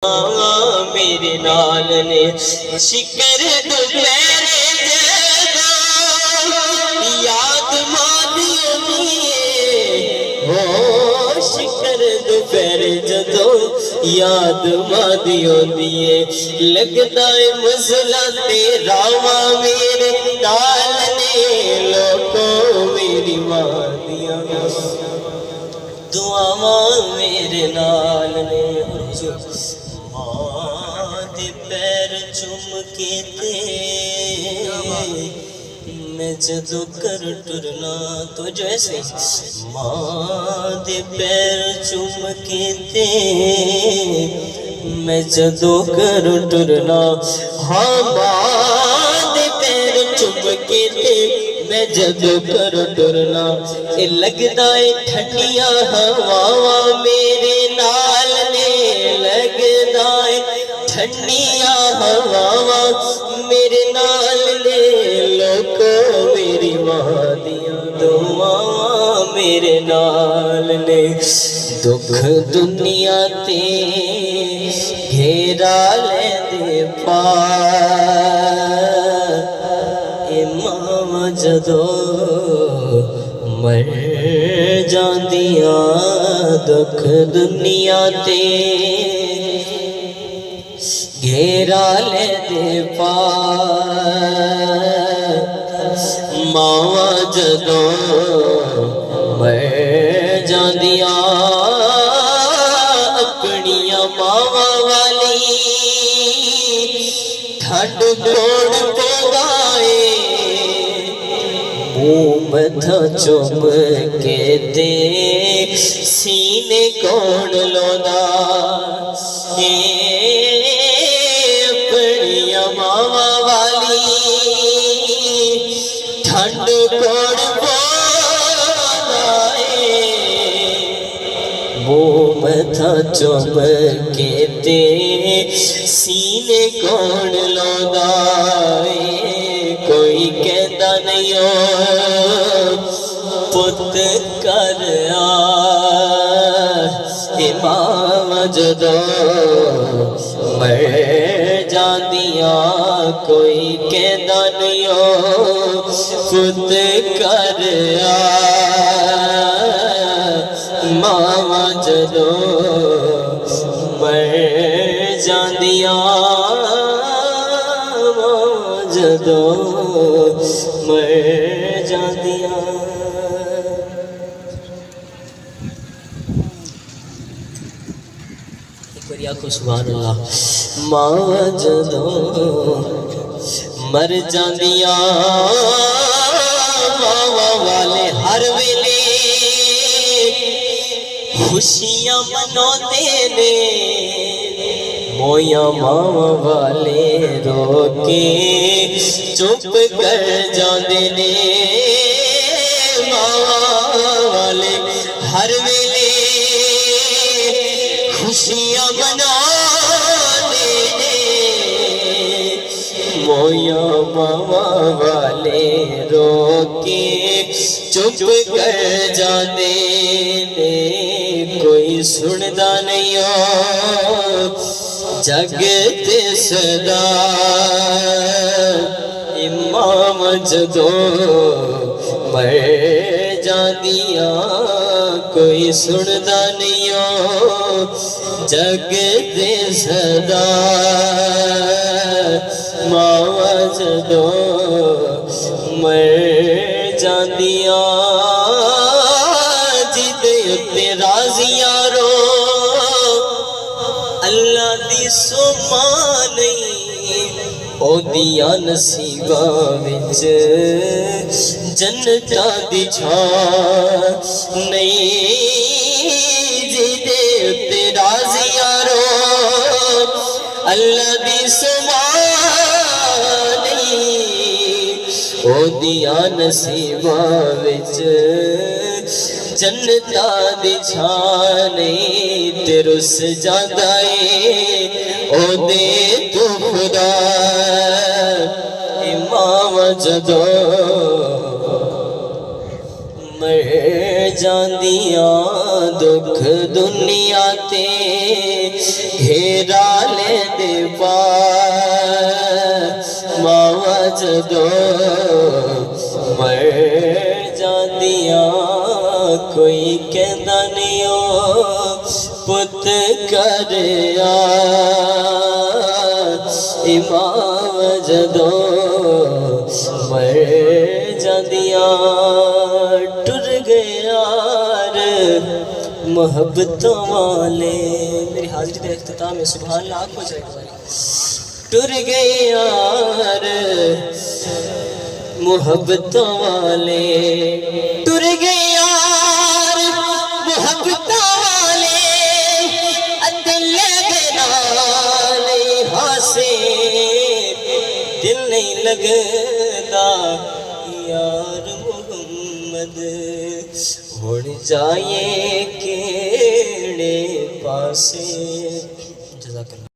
मेरे नाल ने शिकर दुपहरे याद मादियों हो शिकर दोपहरे जदों याद मादियों दिए लगदा है मसला तेरा मेरे नाल ने लोगों मेरी मादियां दुआवां मेरे नाल ने पैर चुम के मैं जदों कर टुरना तो जो ऐसे मां दे पैर चुम के मैं जदों कर टुरना हाँ मां दे पैर चुम के मैं जदों कर टुरना ए लगदा है ठंडियां हवावां मेरे नाल ने लगदा है ठंडियां हवावां मेरे नाल ने लोको मेरी मां दियां दुआवां मेरे नाल ने दुख दुनिया ते घेरा लेंदे ए मां जदों मर जांदियां दुख दुनिया ते घेरा ले दे मावा जदों मर जांदियां अपनियां मावा वाली ठंड कोड़ पवाए मुंह मथा चुम के दे सीने कोण लोदा मावा वाली ठंड कोड़ मुंह मथा चुम के दे सीने कौन लौदाए कोई कहता नहीं हो पुत कर इमाम जदों मर जांदियां कोई कहता नहीं हो पुत कर मावा जदों मर जांदियां जदों मर जांदियां सुभान अल्लाह मां जदों मर जांदियां मावा वाले हर वेले खुशियां मनाते ने मोया मावा वाले रो के चुप कर जाते ने मावा वाले हर वेले खुशियां मनाने मोया मावा वाले रो के चुप कर जाते ने कोई सुनदा नहीं हो जग ते सदा इमाम जदों मर जांदियां कोई सुनदा नहीं हो जग ते सदा मावा जदों मर जांदियां जिदे उत्ते राजियां रो अल्लाह दी सुमा नहीं ओदियां नसीबां विच जन्नतां दी छां नहीं जिदे उत्ते राजियां रो अल्लाह दी सुमा नहीं ओदियां नसीबां विच जन्नतां दी छां नहीं ते रुस जांदा ए ओदे तो खुदा इमाम जदों मर जांदियां दुख दुनिया ते घेरा ले दे मावा जदो मर जांदिया कोई कहंदा नहीं ओ पुत करया इमाम जदो मर जांदिया टुर गया मोहब्बतों वाले। मेरी हाजिरी का इख्तिताम है, सुभान अल्लाह। आँख हो जाएगा। टुर गए यार मोहब्बतों वाले, टुर गए यार मोहब्बतों वाले, दिल नहीं हासे दिल नहीं लगता यार मोहम्मद उड़ जाए केड़े पासे। जज़ाकल्लाह।